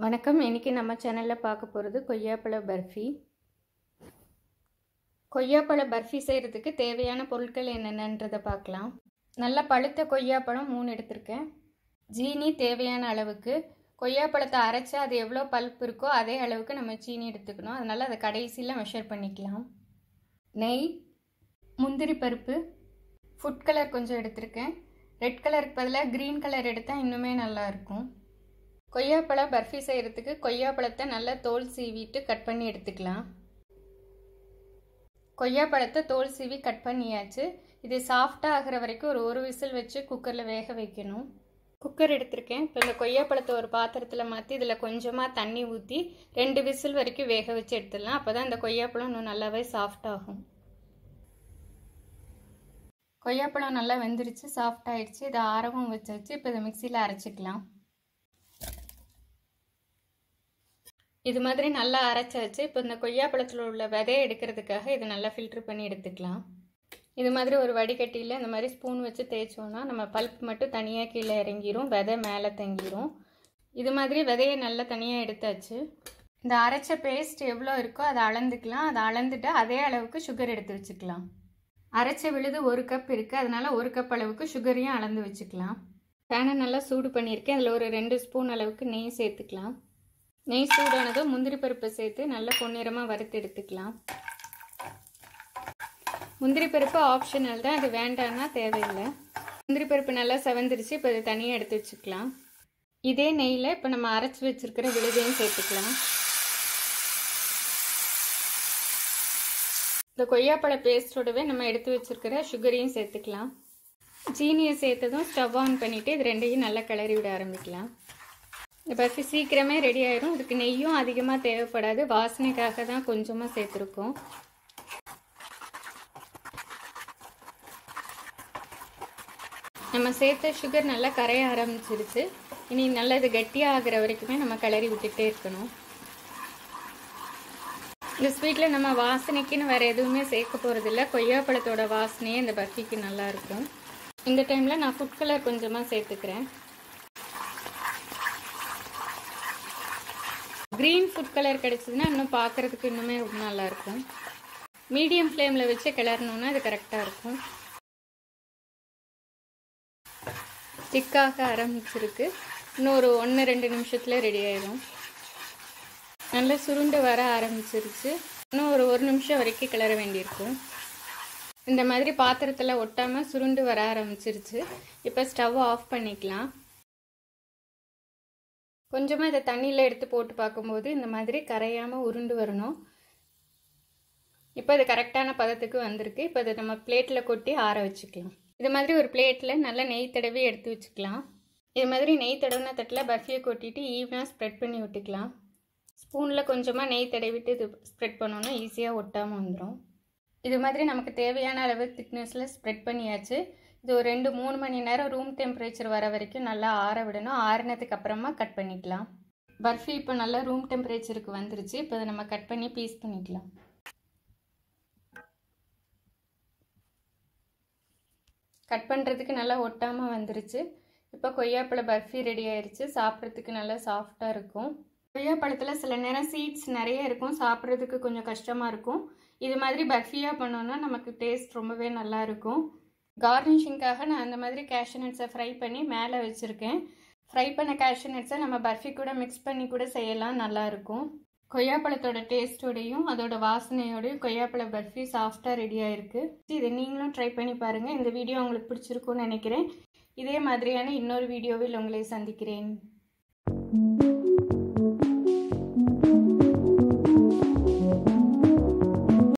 வணக்கம். இன்னைக்கு நம்ம சேனல்ல பார்க்க போறது கொய்யாப்பழ பர்ஃபி. கொய்யாப்பழ பர்ஃபி செய்யறதுக்கு தேவையான பொருட்கள் என்னென்னன்றதை பார்க்கலாம். நல்ல பழுத்த கொய்யாப்பழம் 3 எடுத்திருக்கேன். ஜீனி தேவையான அளவுக்கு. கொய்யாப்பழத்தை அரைச்சா அது எவ்வளோ பல்ப் இருக்கோ அதே அளவுக்கு நம்ம சீனி எடுத்துக்கணும். அதனால அதை கடைசியில் மெஷர் பண்ணிக்கலாம். நெய், முந்திரி பருப்பு, ஃபுட் கலர் கொஞ்சம் எடுத்திருக்கேன். ரெட் கலருக்கு பதிலாக க்ரீன் கலர் எடுத்தால் இன்னுமே நல்லா இருக்கும். கொய்யாப்பழ பர்ஃபி செய்கிறதுக்கு கொய்யாப்பழத்தை நல்லா தோல் சீவிட்டு கட் பண்ணி எடுத்துக்கலாம். கொய்யாப்பழத்தை தோல் சீவி கட் பண்ணியாச்சு. இது சாஃப்டாக ஆகிற வரைக்கும் ஒரு விசில் வச்சு குக்கரில் வேக வைக்கணும். குக்கர் எடுத்திருக்கேன். இப்போ இந்த கொய்யாப்பழத்தை ஒரு பாத்திரத்தில் மாற்றி இதில் கொஞ்சமாக தண்ணி ஊற்றி 2 விசில் வரைக்கும் வேக வச்சு எடுத்துடலாம். அப்போ தான் இந்த கொய்யாப்பழம் இன்னும் நல்லாவே சாஃப்ட் ஆகும். கொய்யாப்பழம் நல்லா வெந்துருச்சு, சாஃப்ட் ஆயிடுச்சு. இதை ஆரவும் வச்சாச்சு. இப்போ இதை மிக்சியில் அரைச்சிக்கலாம். இது மாதிரி நல்லா அரைச்சாச்சு. இப்போ இந்த கொய்யாப்பழத்தில் உள்ள விதையை எடுக்கிறதுக்காக இதை நல்லா ஃபில்ட்ரு பண்ணி எடுத்துக்கலாம். இது மாதிரி ஒரு வடிகட்டியில் இந்த மாதிரி ஸ்பூன் வச்சு தேய்ச்சோன்னா நம்ம பல்ப் மட்டும் தனியாக கீழே இறங்கிரும், விதை மேலே தங்கிரும். இது மாதிரி விதையை நல்லா தனியாக எடுத்தாச்சு. இந்த அரைச்ச பேஸ்ட் எவ்வளோ இருக்கோ அதை அளந்துக்கலாம். அதை அளந்துட்டு அதே அளவுக்கு சுகர் எடுத்து வச்சுக்கலாம். அரைச்ச விழுது 1 கப் இருக்குது, அதனால் 1 கப் அளவுக்கு சுகரையும் அளந்து வச்சுக்கலாம். பேனை நல்லா சூடு பண்ணியிருக்கேன். அதில் ஒரு 2 ஸ்பூன் அளவுக்கு நெய் சேர்த்துக்கலாம். நெய் சூடானதும் முந்திரி பருப்பை சேர்த்து நல்லா பொன்னிறமாக வறுத்து எடுத்துக்கலாம். முந்திரி பருப்பு ஆப்ஷனல் தான், அது வேண்டான்னா தேவையில்லை. முந்திரி பருப்பு நல்லா செவந்துருச்சு. இப்போ இது தனியாக எடுத்து வச்சுக்கலாம். இதே நெய்யில் இப்போ நம்ம அரைச்சி வச்சுருக்கிற விழுதையும் சேர்த்துக்கலாம். இந்த கொய்யாப்பழ பேஸ்டோடவே நம்ம எடுத்து வச்சுருக்கிற சுகரையும் சேர்த்துக்கலாம். சீனியை சேர்த்ததும் ஸ்டவ் ஆன் பண்ணிவிட்டு இது ரெண்டையும் நல்லா கிளறி விட ஆரம்பிக்கலாம். இந்த பர்ஃபி சீக்கிரமே ரெடி ஆயிரும். இதுக்கு நெய்யும் அதிகமாக தேவைப்படாது, வாசனைக்காக தான் கொஞ்சமாக சேர்த்துருக்கோம். நம்ம சேர்த்த சுகர் நல்லா கரைய ஆரம்பிச்சிருச்சு. இனி நல்லா இது கட்டியாக ஆகிற வரைக்குமே நம்ம கிளறி விட்டுட்டே இருக்கணும். இந்த ஸ்வீட்டில் நம்ம வாசனைக்குன்னு வேறு எதுவுமே சேர்க்க போகிறதில்ல. கொய்யாப்பழத்தோட வாசனையே இந்த பர்ஃபிக்கு நல்லாயிருக்கும். இந்த டைமில் நான் ஃபுட் கலர் கொஞ்சமாக சேர்த்துக்கிறேன். க்ரீன் ஃபுட் கலர் கிடச்சிதுன்னா இன்னும் பார்க்குறதுக்கு இன்னுமே ரொம்ப நல்லாயிருக்கும். மீடியம் ஃப்ளேமில் வச்சு கிளறணுன்னா அது கரெக்டாக இருக்கும். திக்காக ஆரம்பிச்சிருக்கு. இன்னும் ஒரு 1-2 நிமிஷத்தில் ரெடி ஆயிடும். நல்லா சுருண்டு வர ஆரம்பிச்சிருச்சு. இன்னும் ஒரு 1 நிமிஷம் வரைக்கும் கிளற வேண்டியிருக்கும். இந்த மாதிரி பாத்திரத்தில் ஒட்டாமல் சுருண்டு வர ஆரம்பிச்சிருச்சு. இப்போ ஸ்டவ் ஆஃப் பண்ணிக்கலாம். கொஞ்சமாக இதை தண்ணியில் எடுத்து போட்டு பார்க்கும்போது இந்த மாதிரி கரையாமல் உருண்டு வரணும். இப்போ இது கரெக்டான பதத்துக்கு வந்திருக்கு. இப்போ இதை நம்ம பிளேட்டில் கொட்டி ஆற வச்சுக்கலாம். இது மாதிரி ஒரு பிளேட்டில் நல்லா நெய் தடவி எடுத்து வச்சுக்கலாம். இது மாதிரி நெய் தடவின தட்டில் பர்ஃபியை கொட்டிட்டு ஈவனாக ஸ்ப்ரெட் பண்ணி விட்டுக்கலாம். ஸ்பூனில் கொஞ்சமாக நெய் தடவிட்டு இது ஸ்ப்ரெட் பண்ணோன்னா ஈஸியாக ஒட்டாமல் வந்துடும். இது மாதிரி நமக்கு தேவையான அளவு திக்னஸில் ஸ்ப்ரெட் பண்ணியாச்சு. இது ஒரு 2-3 மணி நேரம் ரூம் டெம்பரேச்சர் வர வரைக்கும் நல்லா ஆற விடணும். ஆறினதுக்கு அப்புறமா கட் பண்ணிக்கலாம். பர்ஃபி இப்போ நல்லா ரூம் டெம்பரேச்சருக்கு வந்துருச்சு. இப்போ அதை நம்ம கட் பண்ணி பீஸ் பண்ணிக்கலாம். கட் பண்ணுறதுக்கு நல்லா ஒட்டாமல் வந்துருச்சு. இப்போ கொய்யாப்பழ பர்ஃபி ரெடி ஆயிடுச்சு. சாப்பிட்றதுக்கு நல்லா சாஃப்டாக இருக்கும். கொய்யாப்பழத்தில் சில நேரம் சீட்ஸ் நிறைய இருக்கும், சாப்பிட்றதுக்கு கொஞ்சம் கஷ்டமாக இருக்கும். இது மாதிரி பர்ஃபியாக பண்ணோன்னா நமக்கு டேஸ்ட் ரொம்பவே நல்லா இருக்கும். கார்னிஷிங்காக நான் அந்த மாதிரி கேஷ்யூ நட்ஸை ஃப்ரை பண்ணி மேலே வச்சுருக்கேன். ஃப்ரை பண்ண கேஷ்யூ நட்ஸை நம்ம பர்ஃபி கூட மிக்ஸ் பண்ணி கூட செய்யலாம், நல்லாயிருக்கும். கொய்யாப்பழத்தோட டேஸ்ட்டோடையும் அதோட வாசனையோடையும் கொய்யாப்பழ பர்ஃபி சாஃப்டாக ரெடி ஆகிருக்கு. இதை நீங்களும் ட்ரை பண்ணி பாருங்கள். இந்த வீடியோ உங்களுக்கு பிடிச்சிருக்குன்னு நினைக்கிறேன். இதே மாதிரியான இன்னொரு வீடியோவில் உங்களை சந்திக்கிறேன்.